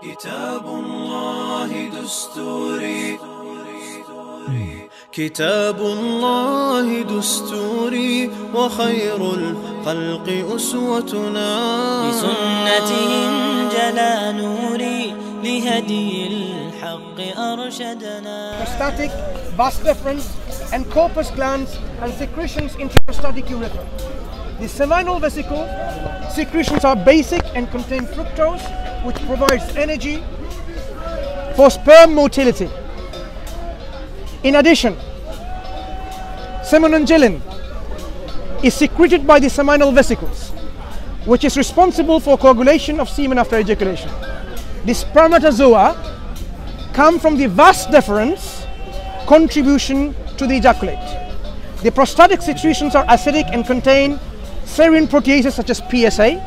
كتاب الله دستوري كتاب الله دستوري وخير الخلق أسوتنا بسنته انجلى نوري لهدي الحق أرشدنا. Prostatic, vas deferens, and corpus glands and secretions into prostatic urethra. The seminal vesicle secretions are basic and contain fructose, which provides energy for sperm motility. In addition, seminongelin is secreted by the seminal vesicles, which is responsible for coagulation of semen after ejaculation. The spermatozoa come from the vas deferens contribution to the ejaculate. The prostatic secretions are acidic and contain serine proteases such as PSA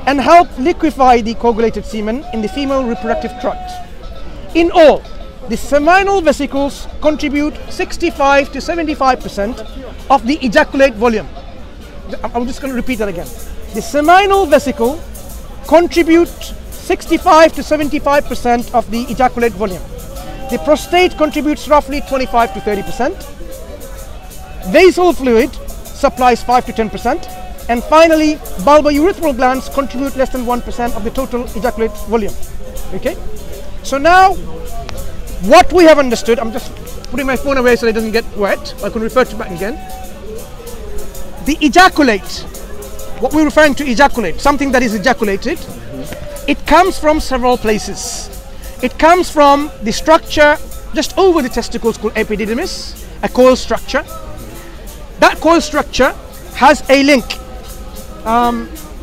and help liquefy the coagulated semen in the female reproductive tract. In all, the seminal vesicles contribute 65 to 75% of the ejaculate volume. I'm just going to repeat that again. The seminal vesicle contributes 65 to 75% of the ejaculate volume. The prostate contributes roughly 25 to 30%. Vasal fluid supplies 5 to 10%. And finally, bulbourethral glands contribute less than 1% of the total ejaculate volume. Okay? So now, what we have understood, I'm just putting my phone away so it doesn't get wet. I can refer to it back again. The ejaculate, what we're referring to ejaculate, something that is ejaculated, it comes from several places. It comes from the structure just over the testicles called epididymis, a coil structure. That coil structure has a link.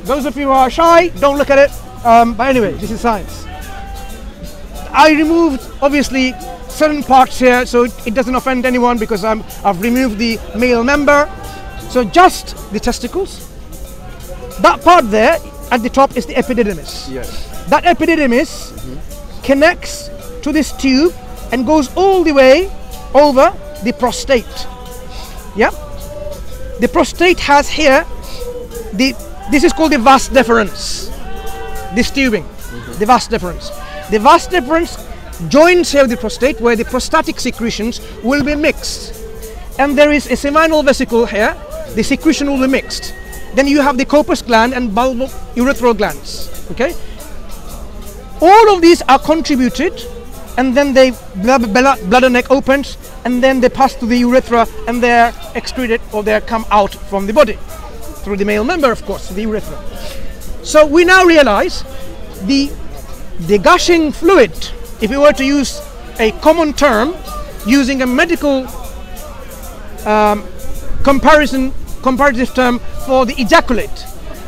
Those of you who are shy, don't look at it. But anyway, this is science. I removed, obviously, certain parts here so it doesn't offend anyone because I've removed the male member. So just the testicles. That part there at the top is the epididymis. Yes. That epididymis connects to this tube and goes all the way over the prostate. Yeah? The prostate has here this is called the vas deferens, this tubing, the vas deferens. The vas deferens joins here the prostate where the prostatic secretions will be mixed. And there is a seminal vesicle here, the secretion will be mixed. Then you have the corpus gland and bulbourethral glands, okay? All of these are contributed and then they bladder neck opens and then they pass to the urethra and they're excreted or they come out from the body. Through the male member, of course, the urethra. So we now realize the gushing fluid, if we were to use a common term, using a medical comparative term for the ejaculate.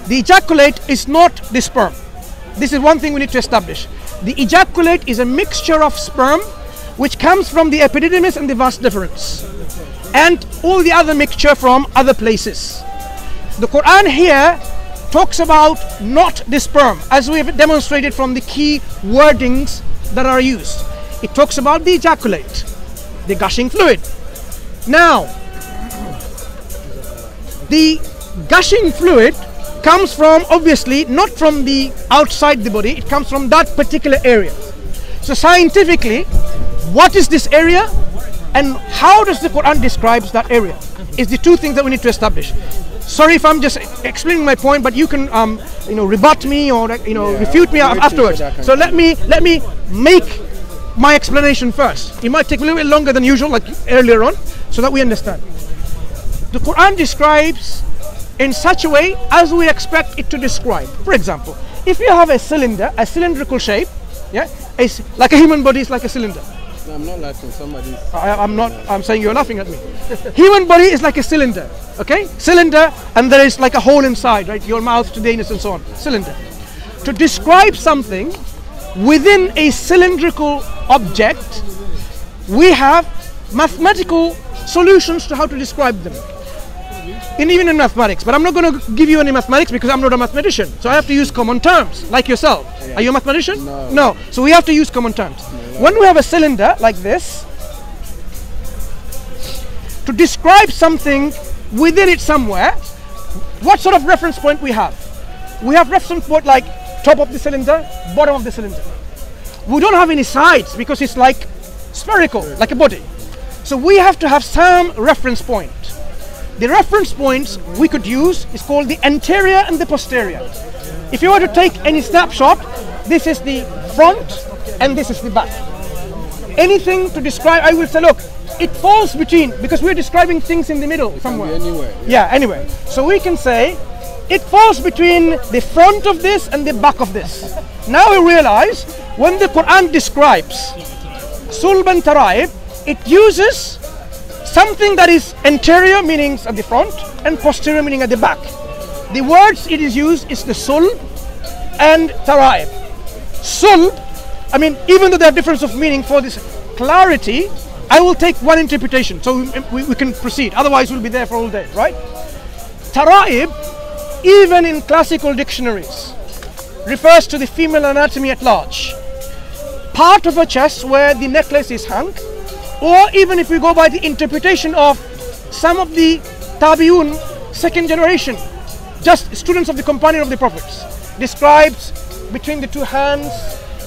The ejaculate is not the sperm. This is one thing we need to establish. The ejaculate is a mixture of sperm which comes from the epididymis and the vas deferens and all the other mixture from other places. The Quran here talks about not the sperm, as we have demonstrated from the key wordings that are used. It talks about the ejaculate, the gushing fluid. Now, the gushing fluid comes from, obviously, not from the outside the body, it comes from that particular area. So scientifically, what is this area and how does the Quran describe that area? Is the two things that we need to establish. Sorry if I'm just explaining my point, but you can rebut me or refute me afterwards. So let me make my explanation first. It might take a little bit longer than usual, like earlier on, so that we understand. The Quran describes in such a way as we expect it to describe. For example, if you have a cylinder, a cylindrical shape, yeah, it's like a human body is like a cylinder. No, I'm not laughing. Somebody's. I'm saying you're laughing at me. Human body is like a cylinder, okay? Cylinder, and there is like a hole inside, right? Your mouth to the anus and so on. Cylinder. To describe something within a cylindrical object, we have mathematical solutions to how to describe them. Even in mathematics, but I'm not going to give you any mathematics because I'm not a mathematician. So I have to use common terms, like yourself. Yeah. Are you a mathematician? No. No. So we have to use common terms. No. When we have a cylinder like this, to describe something within it somewhere, what sort of reference point we have? We have reference point like top of the cylinder, bottom of the cylinder. we don't have any sides because it's like spherical, like a body. So we have to have some reference point. The reference points we could use is called the anterior and the posterior. If you were to take any snapshot, this is the front and this is the back. Anything to describe, I will say, look, it falls between, because we're describing things in the middle somewhere. Anywhere. Yeah, anyway. So we can say it falls between the front of this and the back of this. Now we realize when the Quran describes sulb and taraib, it uses something that is anterior, meaning at the front, and posterior, meaning at the back. The words it is used is the sulb and taraib. Sulb, I mean, even though there are difference of meaning, for this clarity, I will take one interpretation so we can proceed. Otherwise, we'll be there for all day, right? Taraib, even in classical dictionaries, refers to the female anatomy at large. Part of a chest where the necklace is hung, or even if we go by the interpretation of some of the tabi'un, second generation, just students of the companion of the prophets, describes between the two hands,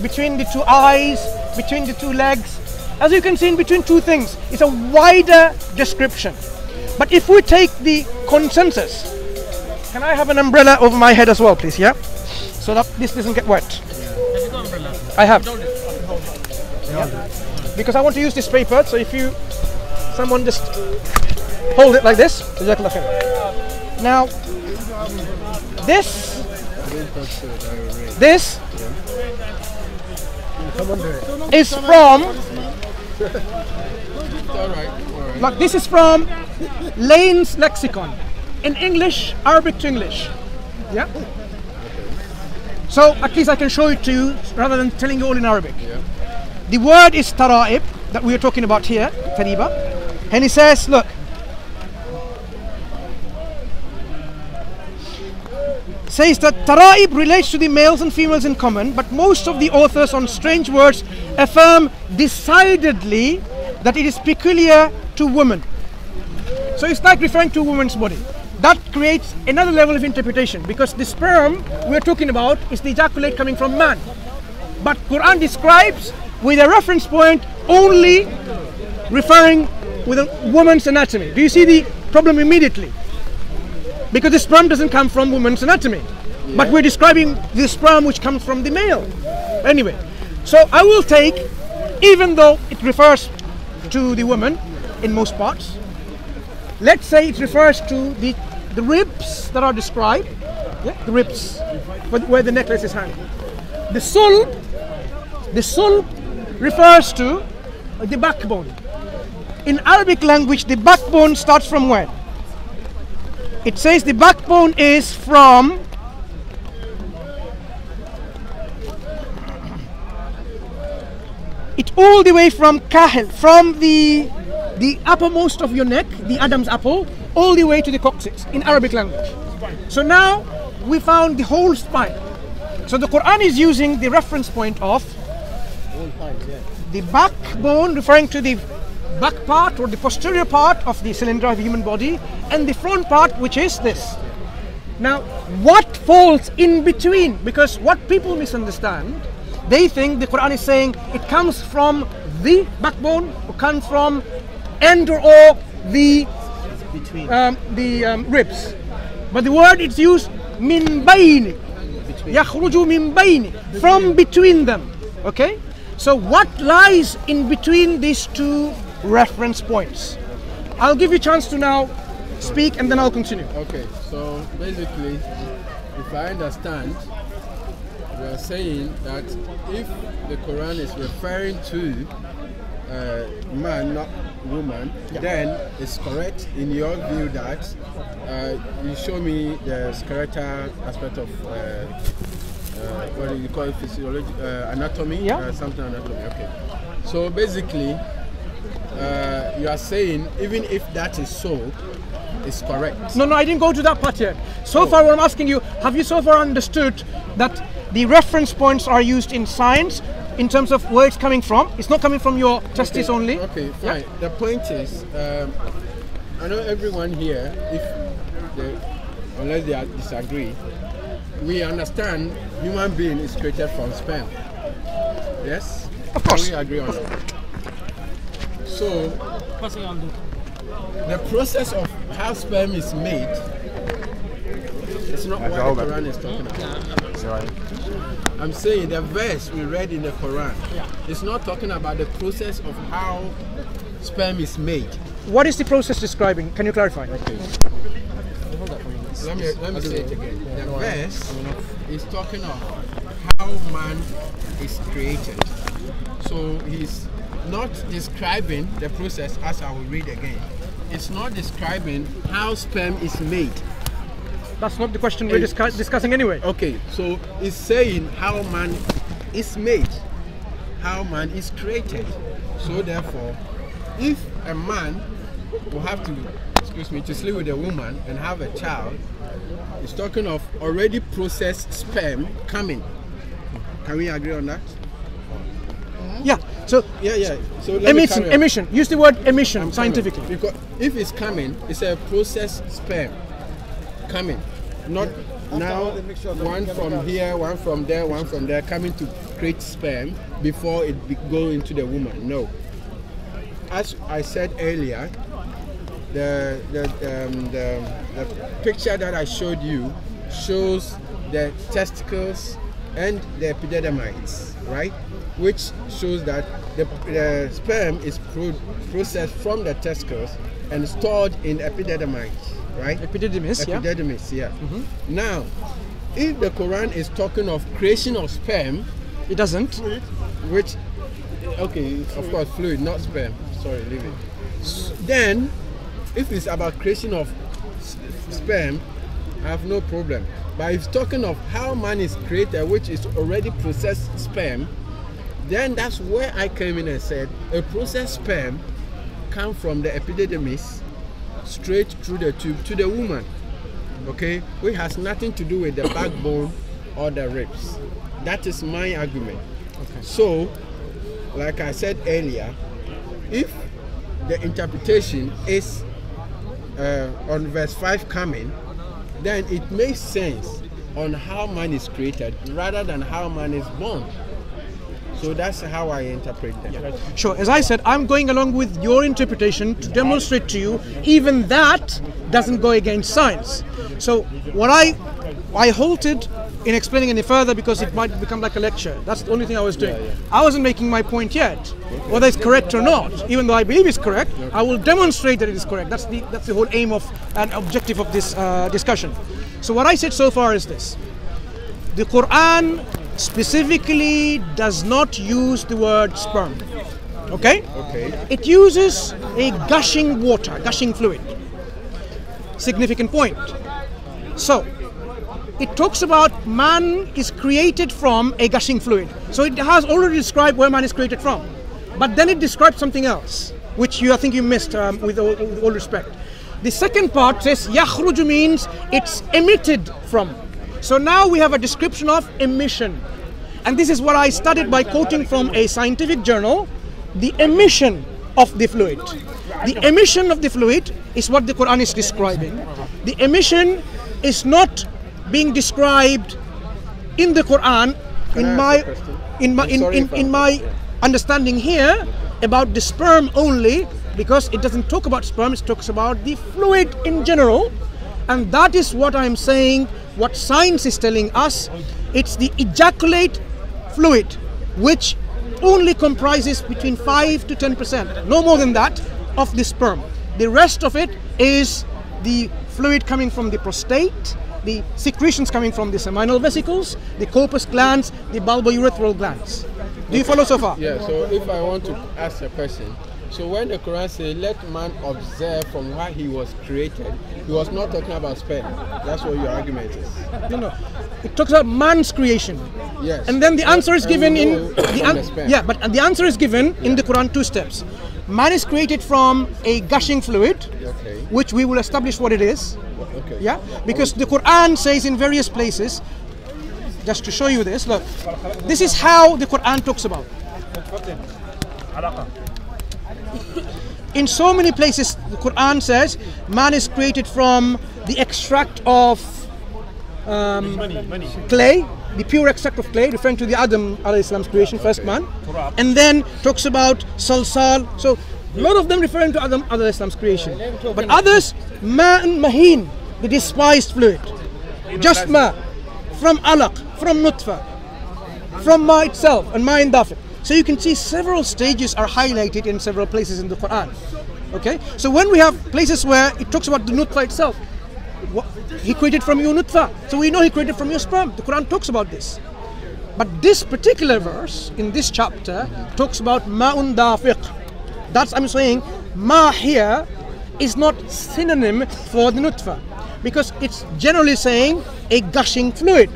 between the two eyes, between the two legs. As you can see, in between two things, it's a wider description. But if we take the consensus, can I have an umbrella over my head as well, please? Yeah, so that this doesn't get wet. Have you got umbrella? I have. Yeah. Because I want to use this paper, so if someone just hold it like this. Now, this is from, like, this is from Lane's Lexicon, in English, Arabic to English. Yeah. So at least I can show it to you rather than telling you all in Arabic. Yeah. The word is taraib that we are talking about here, tariba, and he says, look, says that taraib relates to the males and females in common, but most of the authors on strange words affirm decidedly that it is peculiar to women. So it's like referring to a woman's body. That creates another level of interpretation, because the sperm we're talking about is the ejaculate coming from man. But Quran describes with a reference point only referring with a woman's anatomy. Do you see the problem immediately? Because the sperm doesn't come from woman's anatomy. Yeah. But we're describing the sperm which comes from the male. Anyway, so I will take, even though it refers to the woman in most parts, let's say it refers to the ribs that are described, yeah, the ribs where the necklace is hanging. The sulb refers to the backbone. In Arabic language, the backbone starts from where? It says the backbone is from all the way from kahel, from the uppermost of your neck, the Adam's apple, all the way to the coccyx in Arabic language. So now we found the whole spine. So the Quran is using the reference point of the backbone, referring to the back part or the posterior part of the cylinder of the human body, and the front part, which is this. Now, what falls in between? Because what people misunderstand, they think the Quran is saying it comes from the backbone, or comes from and or the ribs. But the word it's used min bayni, yakhruju min bayni, from between them. Okay. So what lies in between these two reference points? I'll give you a chance to now speak, and then I'll continue. Okay, so basically, if I understand, we are saying that if the Quran is referring to man, not woman, yeah, then it's correct in your view that you show me the skeletal aspect of what do you call it, physiology, anatomy, yeah, something anatomy. Okay, so basically you are saying even if that is so, it's correct. No, I didn't go to that part yet. So far, what I'm asking you, have you so far understood that the reference points are used in science in terms of where it's coming from? It's not coming from your testes only. Okay, fine. Yeah? The point is, I know everyone here, unless they disagree, we understand human being is created from sperm. Yes? Of course. Can we agree on that? So, the process of how sperm is made is not what the Quran is talking about. I'm saying the verse we read in the Quran is not talking about the process of how sperm is made. What is the process describing? Can you clarify? Okay. Let me say it again. The verse is talking of how man is created. So he's not describing the process, as I will read again. It's not describing how sperm is made. That's not the question we're discussing anyway. Okay, so it's saying how man is made, how man is created. So therefore, if a man will have to, to sleep with a woman and have a child, it's talking of already processed sperm coming. Can we agree on that? Yeah. So yeah. So emission. Use the word emission scientifically. Because if it's coming, it's a processed sperm coming, not now one from here, one from there, one from there, coming to create sperm before it go into the woman. No. As I said earlier, the picture that I showed you shows the testicles and the epididymites, right? Which shows that the sperm is processed from the testicles and stored in epididymites, right? Epididymis, yeah. Epididymis, yeah. Now, if the Quran is talking of creation of sperm, it doesn't. Which, okay, of course, fluid, not sperm. Sorry, leave it. Then, if it's about creation of sperm, I have no problem. But if it's talking of how man is created, which is already processed sperm, then that's where I came in and said a processed sperm comes from the epididymis straight through the tube to the woman, okay, which has nothing to do with the backbone or the ribs. That is my argument. Okay. So, like I said earlier, if the interpretation is on verse 5 coming, then it makes sense on how man is created rather than how man is born. So that's how I interpret them. Yeah. Sure. As I said, I'm going along with your interpretation to demonstrate to you even that doesn't go against science. So what I halted in explaining any further because it might become like a lecture. That's the only thing I was doing. I wasn't making my point yet, whether it's correct or not. Even though I believe it's correct, I will demonstrate that it is correct. That's the whole aim of and objective of this discussion. So what I said so far is this: the Quran specifically does not use the word sperm. Okay? It uses a gushing water, gushing fluid. Significant point. So, it talks about man is created from a gushing fluid. So it has already described where man is created from. But then it describes something else, which I think you missed with all respect. The second part says yakhruju means it's emitted from. So now we have a description of emission. And this is what I studied by quoting from a scientific journal, the emission of the fluid. The emission of the fluid is what the Quran is describing. The emission is not being described in the Quran in my understanding here about the sperm only, because it doesn't talk about sperm, it talks about the fluid in general. And that is what I'm saying, what science is telling us. It's the ejaculate fluid, which only comprises between 5 to 10%, no more than that, of the sperm. The rest of it is the fluid coming from the prostate, the secretions coming from the seminal vesicles, the corpus glands, the bulbourethral glands. Do you follow so far? Yeah, so if I want to ask a question, so when the Quran says, let man observe from where he was created, he was not talking about sperm. That's what your argument is. No. It talks about man's creation. Yes. And then the answer is given in the the answer is given in the Quran 2 steps. Man is created from a gushing fluid, which we will establish what it is. Yeah, because the Quran says in various places, just to show you this, look, this is how the Quran talks about. In so many places, the Quran says man is created from the extract of clay, the pure extract of clay, referring to the Adam alayhi salam's creation, first man, and then talks about salsal. So a lot of them referring to Adam alayhi salam's creation, but others ma'an mahin, the despised fluid, just ma, from alaq, from nutfa, from ma itself, and ma indafiq. So you can see several stages are highlighted in several places in the Quran. Okay, so when we have places where it talks about the nutfa itself, he created from your nutfa, so we know he created from your sperm. The Quran talks about this. But this particular verse in this chapter talks about ma'un dafiq. That's, I'm saying, ma here is not synonym for the nutfa, because it's generally saying a gushing fluid.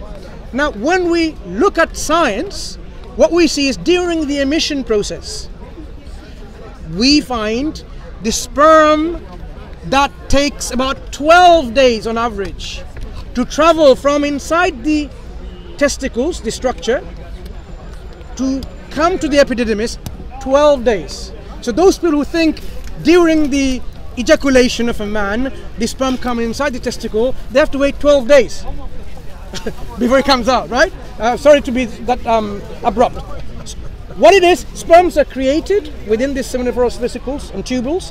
Now when we look at science, what we see is during the emission process, we find the sperm that takes about 12 days on average to travel from inside the testicles, the structure, to come to the epididymis, 12 days. So those people who think during the ejaculation of a man, the sperm comes inside the testicle, they have to wait 12 days before it comes out, right? Sorry to be that abrupt. What it is, sperms are created within these seminiferous vesicles and tubules,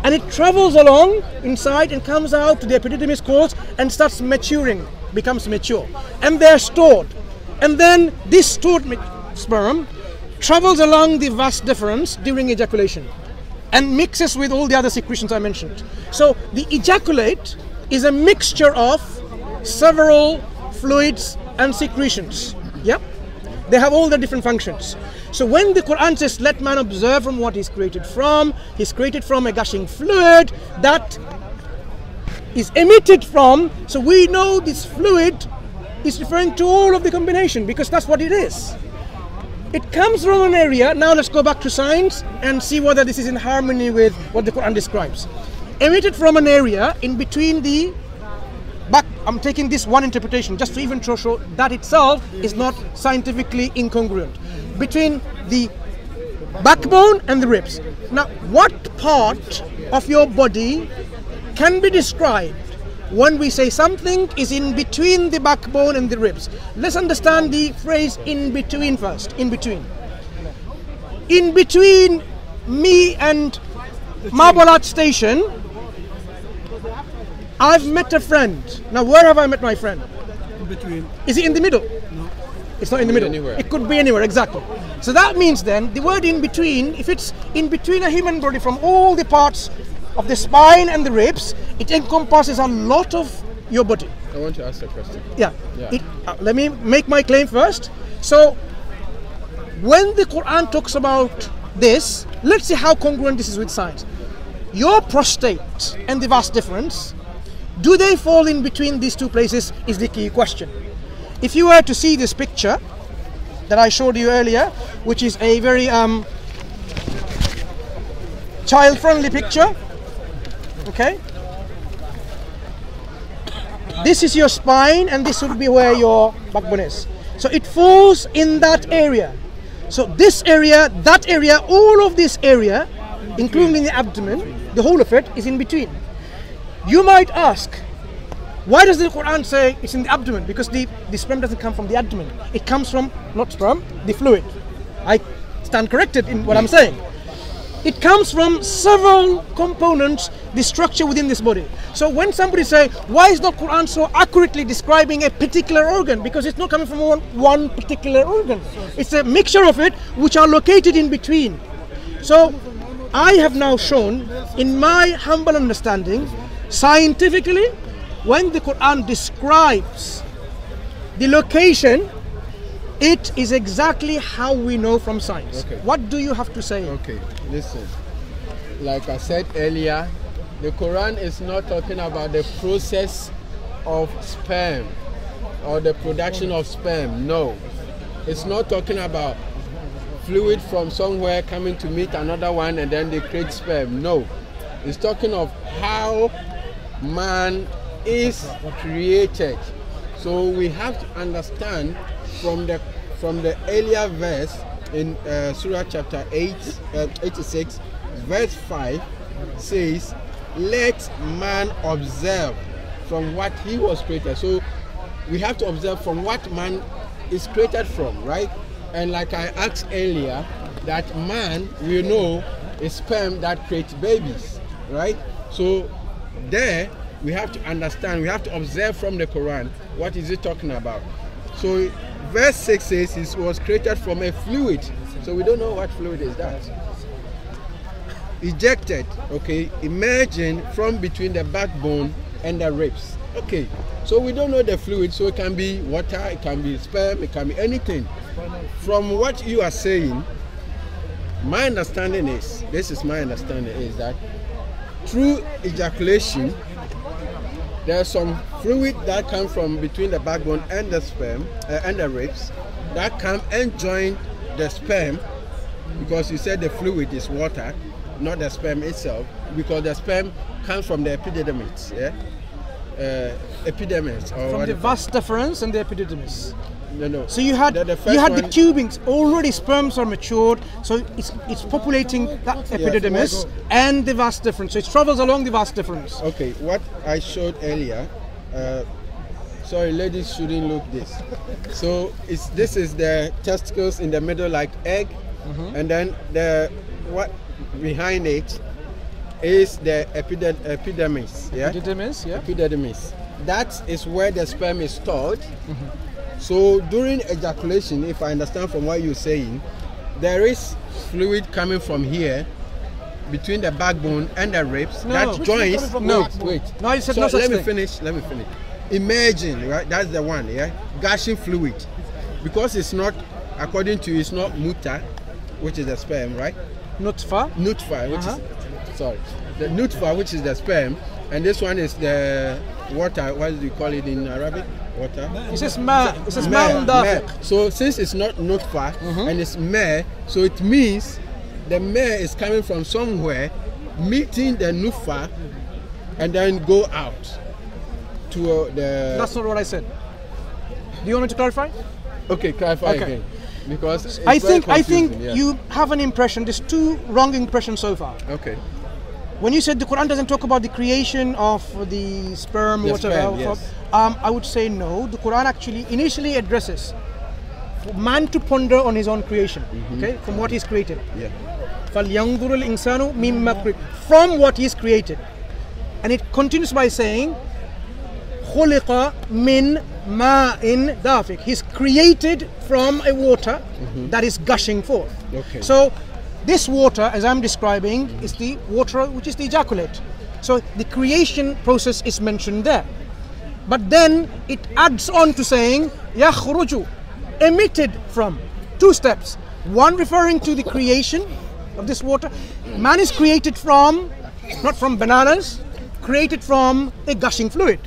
and it travels along inside and comes out to the epididymis course and starts maturing, becomes mature, and they're stored. And then this stored sperm travels along the vas deferens during ejaculation and mixes with all the other secretions I mentioned. So the ejaculate is a mixture of several fluids and secretions. Yep, they have all the different functions. So when the Quran says, let man observe from what he's created from a gushing fluid that is emitted from, so we know this fluid is referring to all of the combination, because that's what it is. It comes from an area. Now let's go back to science and see whether this is in harmony with what the Quran describes. Emitted from an area in between the back. I'm taking this one interpretation just to even show that itself is not scientifically incongruent. Between the backbone and the ribs. Now, what part of your body can be described when we say something is in between the backbone and the ribs? Let's understand the phrase in between first. In between. In between me and Marbolat Station, I've met a friend. Now, where have I met my friend? In between. Is it in the middle? No. It's not in the middle. Anywhere. It could be anywhere, exactly. So that means then, the word in between, if it's in between a human body from all the parts of the spine and the ribs, it encompasses a lot of your body. I want to ask a question. Yeah. Yeah. Let me make my claim first. So, when the Quran talks about this, let's see how congruent this is with science. Your prostate and the vas deferens, do they fall in between these two places is the key question. If you were to see this picture that I showed you earlier, which is a very child-friendly picture, okay? This is your spine and this would be where your backbone is. So it falls in that area. So this area, that area, all of this area, including the abdomen, the whole of it is in between. You might ask, why does the Quran say it's in the abdomen? Because the sperm doesn't come from the abdomen. It comes from, not sperm, the fluid. I stand corrected in what I'm saying. It comes from several components, the structure within this body. So when somebody say, why is the Quran so accurately describing a particular organ? Because it's not coming from one particular organ. It's a mixture of it which are located in between. So I have now shown, in my humble understanding, scientifically, when the Quran describes the location, it is exactly how we know from science. Okay. What do you have to say? Okay, listen. Like I said earlier, the Quran is not talking about the process of sperm or the production of sperm. No. It's not talking about fluid from somewhere coming to meet another one and then they create sperm. No. It's talking of how man is created. So we have to understand from the earlier verse in Surah chapter 86, verse 5 says, let man observe from what he was created. So we have to observe from what man is created from, right? And like I asked earlier, that man, we know, is sperm that creates babies, right? So there, we have to understand, we have to observe from the Quran, what is it talking about? So verse 6 says it was created from a fluid. So we don't know what fluid is that. Ejected, okay, emerging from between the backbone and the ribs. Okay, so we don't know the fluid, so it can be water, it can be sperm, it can be anything. From what you are saying, my understanding is, this is my understanding, is that through ejaculation, there's some fluid that comes from between the backbone and the sperm and the ribs that come and join the sperm, because you said the fluid is water, not the sperm itself, because the sperm comes from the epididymis, yeah? Epidermis, or from the vas deferens and the epididymis. No. So you had the tubings already. Sperms are matured, so it's populating that epididymis and the vas deferens. So it travels along the vas deferens. Okay, what I showed earlier. Sorry, ladies shouldn't look this. So this is the testicles in the middle, like egg, and then the what behind it is the epidermis. Yeah. Epididymis. Yeah. Epididymis. That is where the sperm is stored. So during ejaculation, if I understand from what you're saying, there is fluid coming from here between the backbone and the ribs that joins. Wait. No, you said so no such let me thing. finish. Emerging, right? That's the one, yeah? Gushing fluid. Because it's not, according to you, it's not muta, which is the sperm, right? Nutfa, which is, sorry. The nutfa, which is the sperm, and this one is the water, what do you call it in Arabic? Water? It says ma. It says ma'un. So since it's not nutfa and it's meh, so it means the meh is coming from somewhere, meeting the nutfa, and then go out to the... That's not what I said. Do you want me to clarify? Okay, clarify again. Because I think you have an impression. There's two wrong impressions so far. Okay. When you said the Quran doesn't talk about the creation of the sperm, whatever, yes. I would say no. The Quran actually initially addresses for man to ponder on his own creation, okay, from what he's created. Yeah. فَلْيَنْظُرُ الْإِنسَانُ مِمَّا خُلِقَ, from what he's created. And it continues by saying, خُلِقَ مِنْ مَاءٍ دَافِقٍ. He's created from a water that is gushing forth. Okay. So this water, as I'm describing, is the water which is the ejaculate. So the creation process is mentioned there. But then it adds on to saying, يَخْرُجُ, emitted from. Two steps. One referring to the creation of this water. Man is created from, not from bananas, created from a gushing fluid.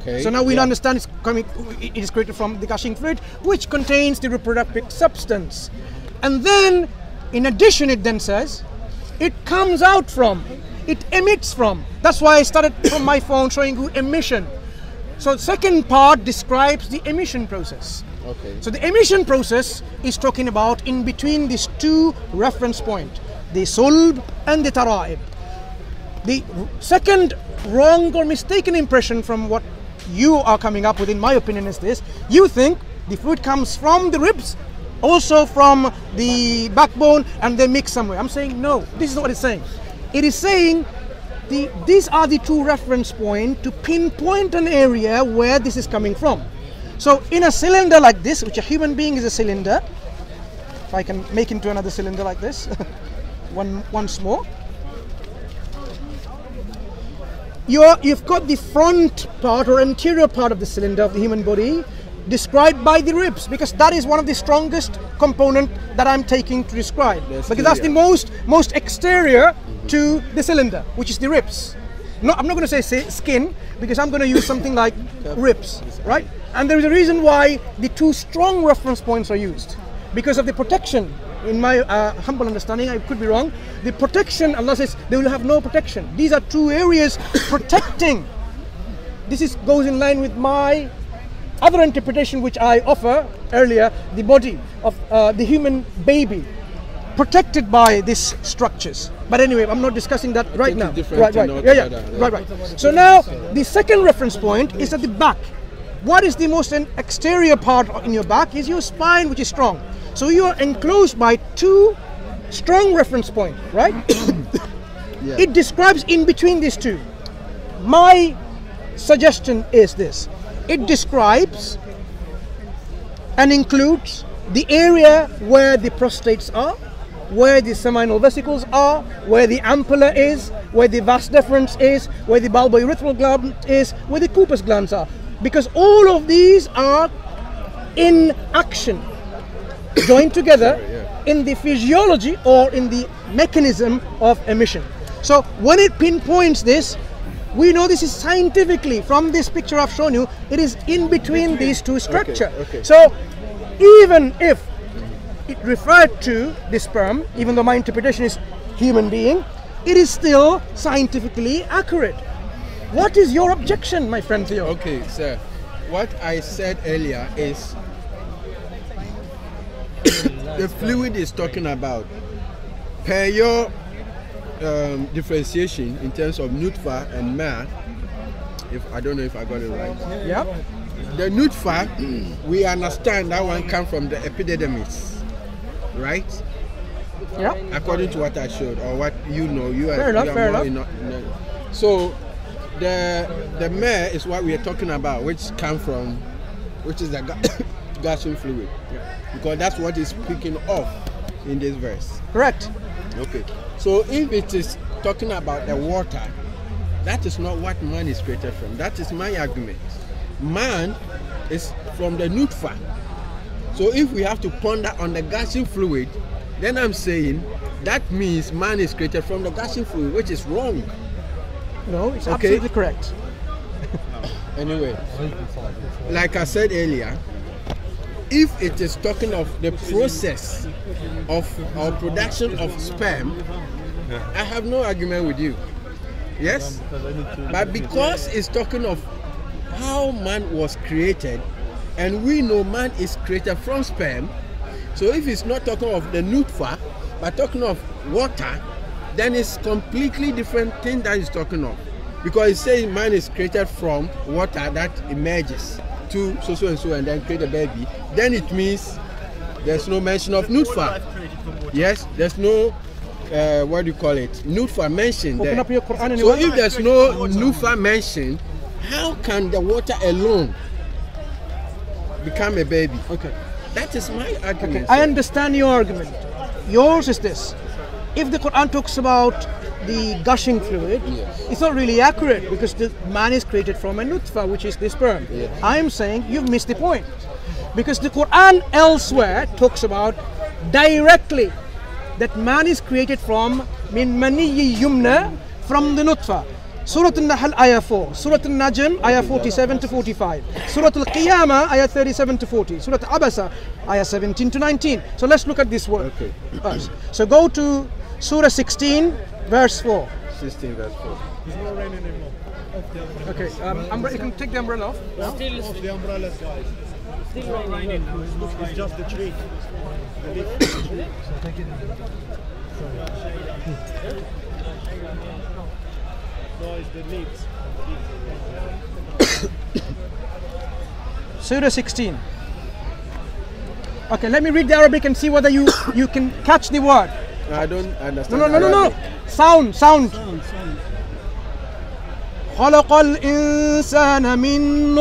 Okay. So now we understand it is created from the gushing fluid, which contains the reproductive substance. And then, in addition, it then says, it comes out from, it emits from. That's why I started from my phone showing you emission. So the second part describes the emission process. Okay. So the emission process is talking about in between these two reference points, the sulb and the tara'ib. The second wrong or mistaken impression from what you are coming up with, in my opinion, is this: you think the fluid comes from the ribs, also from the backbone, and they mix somewhere. I'm saying no, this is what it's saying. It is saying these are the two reference points to pinpoint an area where this is coming from. So in a cylinder like this, which a human being is a cylinder, if I can make into another cylinder like this, once more. You've got the front part or anterior part of the cylinder of the human body described by the ribs, because that is one of the strongest component that I'm taking to describe, because that's the most exterior to the cylinder, which is the ribs. No, I'm not going to say skin, because I'm going to use something like ribs, right? And there is a reason why the two strong reference points are used, because of the protection. In my humble understanding, I could be wrong, the protection, Allah says they will have no protection. These are two areas protecting. This goes in line with my other interpretation which I offer earlier, the body of the human baby protected by these structures. But anyway, I'm not discussing that right now. Right. So now the second reference point is at the back. what is the most exterior part in your back is your spine, which is strong. So you are enclosed by two strong reference points, right? Yeah. It describes in between these two. My suggestion is this. It describes and includes the area where the prostates are, where the seminal vesicles are, where the ampulla is, where the vas deferens is, where the bulbourethral gland is, where the Cooper's glands are. Because all of these are in action, joined together in the physiology or in the mechanism of emission. So when it pinpoints this, we know this is scientifically, from this picture I've shown you, it is in between these two structures. Okay. So even if it referred to the sperm, even though my interpretation is human being, it is still scientifically accurate. What is your objection, my friend Theo? Okay, sir. What I said earlier is the fluid is talking about, per your differentiation in terms of nutfa and ma, if I don't know if I got it right. Yeah. The nutfa, we understand that one comes from the epididymis, right? Yeah. According to what I showed, or what you know, Fair enough. So the mare is what we are talking about, which is the gushing fluid, because that's what is speaking of in this verse. Correct. Okay. So if it is talking about the water, that is not what man is created from. That is my argument. Man is from the nutfa. So if we have to ponder on the gushing fluid, then I'm saying that means man is created from the gushing fluid, which is wrong. No, it's Okay. absolutely correct. Anyway, like I said earlier, if it is talking of the process of or production of sperm, I have no argument with you. Yes? But because it's talking of how man was created, and we know man is created from sperm, so if it's not talking of the nutfa, but talking of water, then it's completely different thing that it's talking of. Because it's saying man is created from water that emerges to so and so and then create a baby, then it means there's no mention of nutfa. Yes, there's no what do you call it? Nutfa mentioned Open there. up your Quran So anyway. if there's no nutfa mentioned, how can the water alone become a baby? Okay. That is my argument. I sir. understand your argument. Yours is this. If the Quran talks about the gushing fluid, Yes. it's not really accurate because the man is created from a nutfa, which is the sperm. Yes. I am saying you've missed the point. Because the Quran elsewhere talks about directly that man is created from min maniyyi yumna, from the nutfa. Surah Al-Nahl ayah 4, Surah Al-Najm ayah 47 to 45, Surah Al-Qiyamah ayah 37 to 40, Surah Abasa ayah 17 to 19. So let's look at this word. Okay. Verse. So go to Surah 16 verse 4. 16 verse 4. Okay, you can take the umbrella off. Off the umbrellas, guys. Still raining now. It's just the tree. The leaf. No, it's the leaves. Surah 16. Okay, let me read the Arabic and see whether you can catch the word. I don't understand. No. Sound. خلق الإنسان من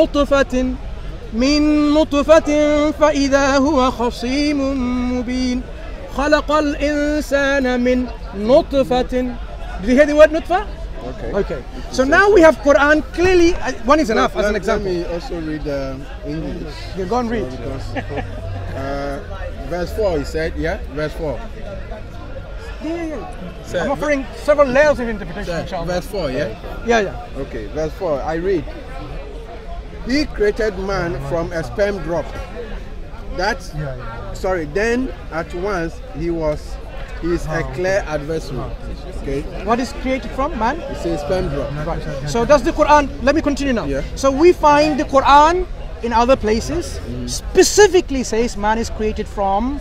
نطفة فإذا هو خصيم مبين. خلق الإنسان من نطفة. Did you hear the word nutfa? Okay. So now we have Quran clearly. One is enough as an example. Let me also read English. You go and read. Verse 4, he said, verse 4. Sir, I'm offering several layers of interpretation, sir, inshallah. verse 4, Yeah. Okay, verse 4, I read. He created man from a sperm drop. Then at once he is a clear adversary. Okay? What is created from man? It's a sperm drop. Right. So does the Quran, let me continue now. Yeah. So we find the Quran in other places specifically says man is created from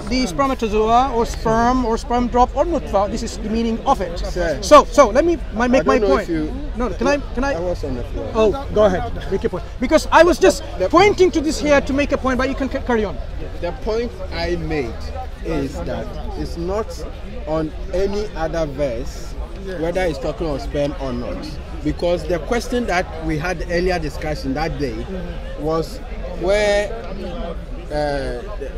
the spermatozoa or sperm drop or nutfa. This is the meaning of it. So let me make my point. No, can I? I was on the floor. Oh, go ahead. Make your point. Because I was just pointing to this here to make a point, but you can carry on. The point I made is that it's not on any other verse whether it's talking of sperm or not. Because the question that we had earlier discussion that day was where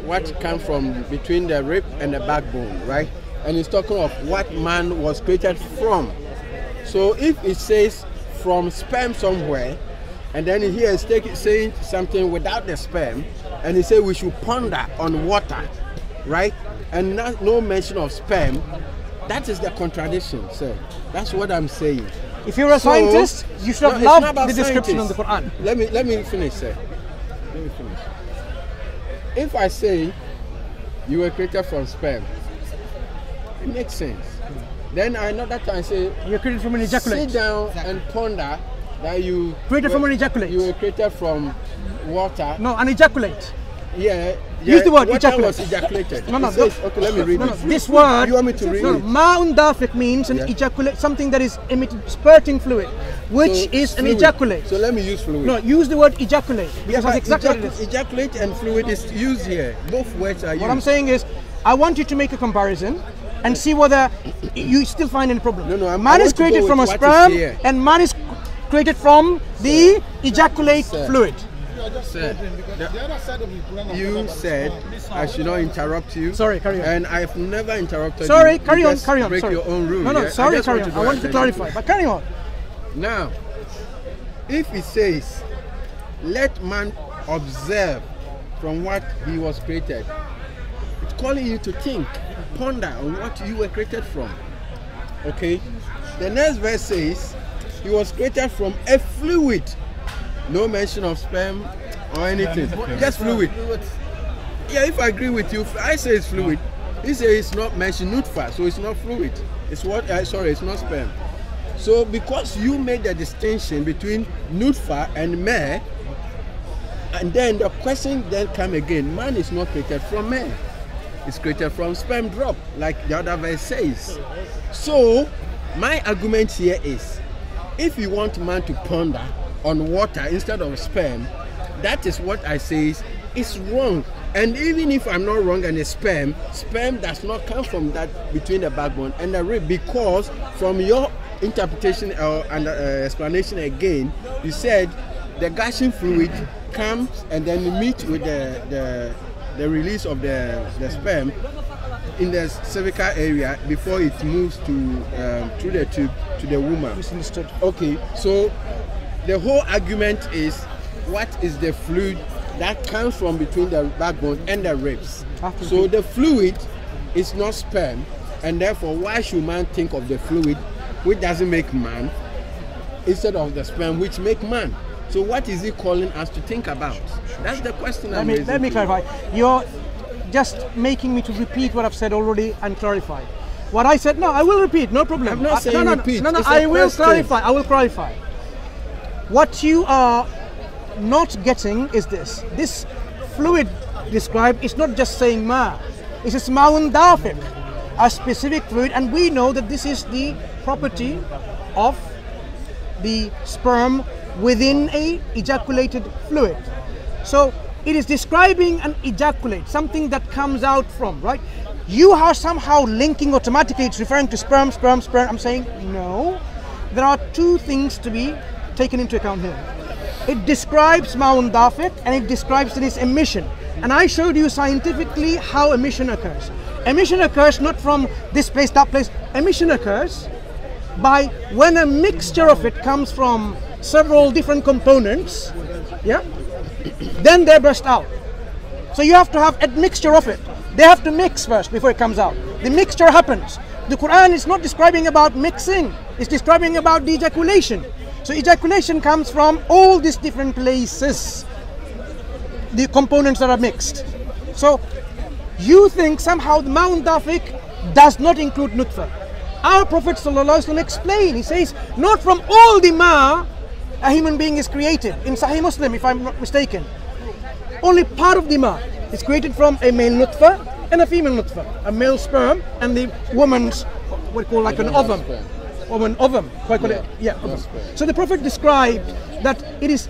what comes from between the rib and the backbone, right? And it's talking of what man was created from. So if it says from sperm somewhere, and then here it's saying something without the sperm, and he said we should ponder on water, right? And no mention of sperm, that is the contradiction, sir. That's what I'm saying. If you're a scientist, you should have loved the description of the Quran. Let me finish, sir. Let me finish. If I say you were created from sperm, it makes sense. Then another time say you're created from an ejaculate. Sit down and ponder that you created from an ejaculate. You were created from water. No, an ejaculate. Yeah. Use the word ejaculate. was ejaculated. No, says, okay, let me read it. This word. You want me to read it? Ma'un dafiq means an ejaculate, something that is emitted, spurting fluid, which is an ejaculate. So let me use fluid. No, use the word ejaculate. Because that's exactly what it is. Ejaculate and fluid is used here. Both words are used. What I'm saying is, I want you to make a comparison and see whether you still find any problem. No, man is created from a sperm, and man is created from the ejaculate fluid. Sir, you said I should not interrupt you. Sorry, carry on. And I've never interrupted you. Sorry, carry on. Break your own rule. No, sorry, carry on. I want to clarify, but carry on. Now, if it says, let man observe from what he was created, it's calling you to think, ponder on what you were created from. Okay? The next verse says, he was created from a fluid. No mention of sperm or anything. Just fluid. Yeah, if I agree with you, I say it's fluid. He says it's not mentioned nutfa, so it's not fluid. It's what? Sorry, it's not sperm. So because you made the distinction between nutfa and meh, and then the question then come again. Man is not created from meh. It's created from sperm drop, like the other verse says. So my argument here is, if you want man to ponder on water instead of sperm, that is what I say is wrong. And even if I'm not wrong and it's sperm does not come from that between the backbone and the rib, because from your interpretation and explanation again, you said the gushing fluid comes and then meet with the release of the sperm in the cervical area before it moves to through the tube to the woman. Misunderstood. Okay, so the whole argument is, what is the fluid that comes from between the backbone and the ribs? So the fluid is not sperm, and therefore why should man think of the fluid which doesn't make man instead of the sperm which make man? So what is he calling us to think about? That's the question. Let me clarify. You're just making me to repeat what I've said already and clarify. What I said, no, I will repeat, no problem. I'm not saying repeat. No, I will clarify. I will clarify. What you are not getting is this. This fluid described is not just saying ma. It's a ma'un dafiq, a specific fluid, and we know that this is the property of the sperm within a ejaculated fluid. So it is describing an ejaculate, something that comes out from, right? You are somehow linking automatically, it's referring to sperm. I'm saying no. There are two things to be taken into account here. It describes ma'un dafiq and it describes its emission. And I showed you scientifically how emission occurs. Emission occurs not from this place, that place. Emission occurs by when a mixture of it comes from several different components, yeah, then they burst out. So you have to have a mixture of it. They have to mix first before it comes out. The mixture happens. The Quran is not describing about mixing, it's describing about the ejaculation. So ejaculation comes from all these different places, the components that are mixed. So you think somehow the ma'un dafiq does not include nutfa. Our Prophet ﷺ explained, he says, not from all the ma a human being is created. In Sahih Muslim, if I'm not mistaken, only part of the ma is created from a male nutfa and a female nutfa, a male sperm and the woman's what we call like an ovum. Ovum. So the Prophet described that it is.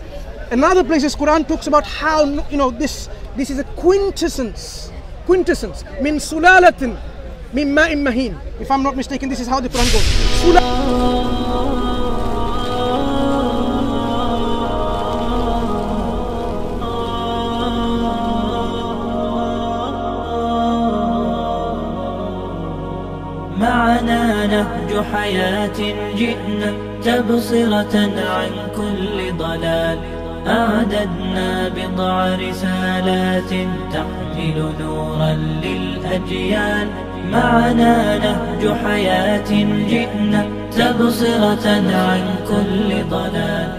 Another places Quran talks about how this is a quintessence min sulalatin min ma'in mahin. If I'm not mistaken, this is how the Quran goes. معنا نهج حياة جئنا تبصرة عن كل ضلال أعددنا بضع رسالات تحمل نورا للأجيال معنا نهج حياة جئنا تبصرة عن كل ضلال